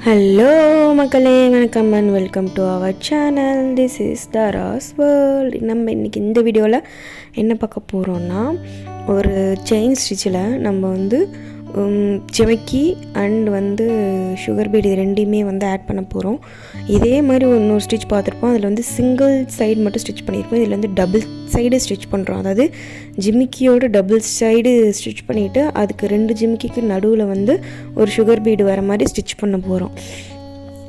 Hello மக்களே, வணக்கம் and welcome to our channel. This is Tara's world. நம்ம இன்றைக்கி இந்த வீடியோவில் என்ன பார்க்க போகிறோன்னா, ஒரு செயின் ஸ்டிச்சில் நம்ம ஜமிக்கி அண்ட் சுகர் பீட் இது ரெண்டையுமே ஆட் பண்ண போகிறோம். இதே மாதிரி இன்னொரு ஸ்டிச் பார்த்துருப்போம். அதில் சிங்கிள் சைடு மட்டும் ஸ்டிச் பண்ணியிருப்போம். இதில் டபுள் சைடு ஸ்டிச் பண்ணுறோம். அதாவது ஜிமிக்கியோட டபுள் சைடு ஸ்டிச் பண்ணிவிட்டு அதுக்கு 2 ஜிமிக்கிக்கு நடுவில் ஒரு சுகர் பீடு வர மாதிரி ஸ்டிச் பண்ண போகிறோம்.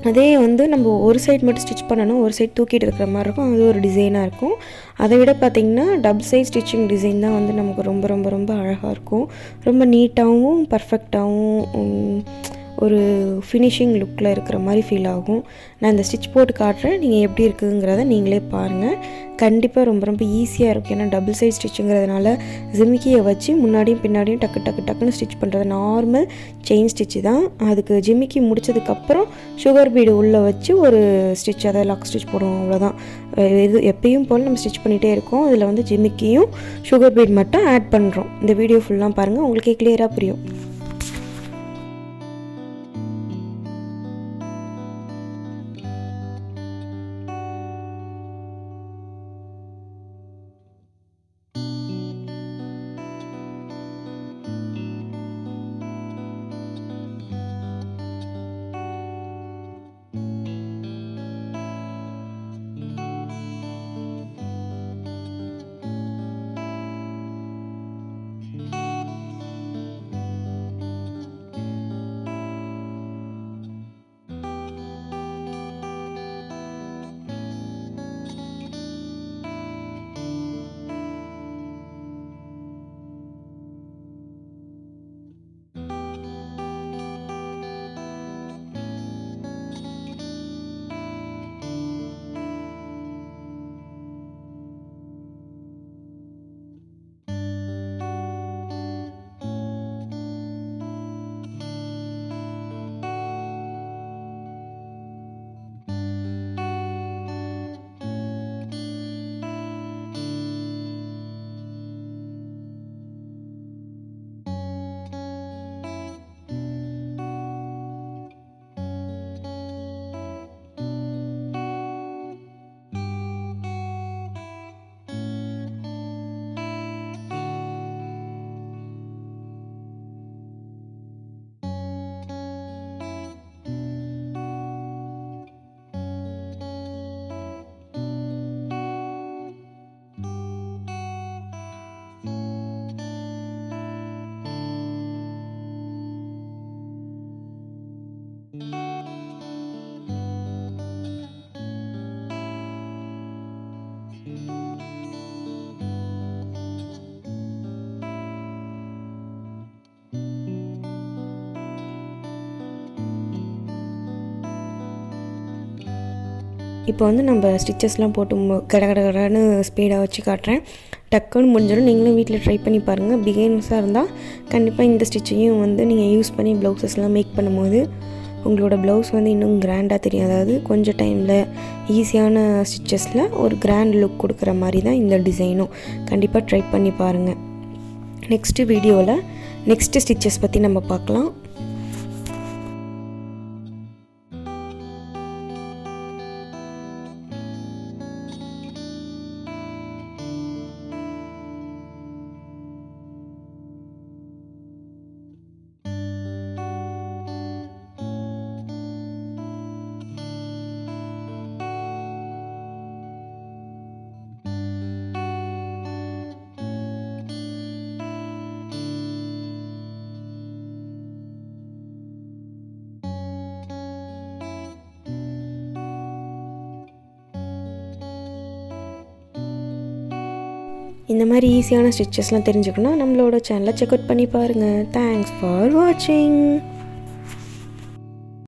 அதே நம்ம ஒரு சைடு மட்டும் ஸ்டிச் பண்ணணும், ஒரு சைடு தூக்கிட்டு இருக்கிற மாதிரி இருக்கும். அது ஒரு டிசைனாக இருக்கும். அதை விட பார்த்திங்கன்னா டபுள் சைட் ஸ்டிச்சிங் டிசைன் தான் நமக்கு ரொம்ப ரொம்ப ரொம்ப அழகாக இருக்கும். ரொம்ப நீட்டாகவும் பர்ஃபெக்டாகவும் ஒரு ஃபினிஷிங் லுக்கில் இருக்கிற மாதிரி ஃபீல் ஆகும். நான் இந்த ஸ்டிச் போட்டு காட்டுறேன், நீங்கள் எப்படி இருக்குங்கிறத நீங்களே பாருங்கள். கண்டிப்பாக ரொம்ப ரொம்ப ஈஸியாக இருக்கும். ஏன்னா டபுள் சைட் ஸ்டிச்சுங்கிறதுனால ஜிமிக்கியை வச்சு முன்னாடியும் பின்னாடியும் டக்குன்னு ஸ்டிச் பண்ணுறது நார்மல் செயின் ஸ்டிச்சு தான். அதுக்கு ஜிமிக்கி முடித்ததுக்கப்புறம் சுகர் பீடு உள்ளே வச்சு ஒரு ஸ்டிச், அதை லாக் ஸ்டிச் போடுவோம், அவ்வளோதான். இது எப்பயும் போல் நம்ம ஸ்டிச் பண்ணிகிட்டே இருக்கோம். இதில் ஜிமிக்கியும் சுகர் பீட் மட்டும் ஆட் பண்ணுறோம். இந்த வீடியோ ஃபுல்லாக பாருங்கள், உங்களுக்கே கிளியராக புரியும். இப்போ நம்ம ஸ்டிச்சஸ்லாம் போட்டு கடன்னு ஸ்பீடாக வச்சு காட்டுறேன். டக்குன்னு முடிஞ்சிடும். நீங்களும் வீட்டில் ட்ரை பண்ணி பாருங்கள். பிகினர்ஸாக இருந்தால் கண்டிப்பாக இந்த ஸ்டிச்சையும் நீங்கள் யூஸ் பண்ணி ப்ளவுஸஸ்லாம் மேக் பண்ணும்போது உங்களோட ப்ளவுஸ் இன்னும் கிராண்டாக தெரியும். அதாவது கொஞ்சம் டைமில் ஈஸியான ஸ்டிச்சஸில் ஒரு கிராண்ட் லுக் கொடுக்குற மாதிரி தான் இந்த டிசைனும். கண்டிப்பாக ட்ரை பண்ணி பாருங்கள். நெக்ஸ்ட்டு வீடியோவில் நெக்ஸ்ட்டு ஸ்டிச்சஸ் பற்றி நம்ம பார்க்கலாம். இந்த மாதிரி ஈஸியான ஸ்டிச்சஸ்லாம் தெரிஞ்சுக்கணும், நம்மளோட சேனலை செக் அவுட் பண்ணி பாருங்கள். தேங்க்ஸ் ஃபார் வாட்சிங்.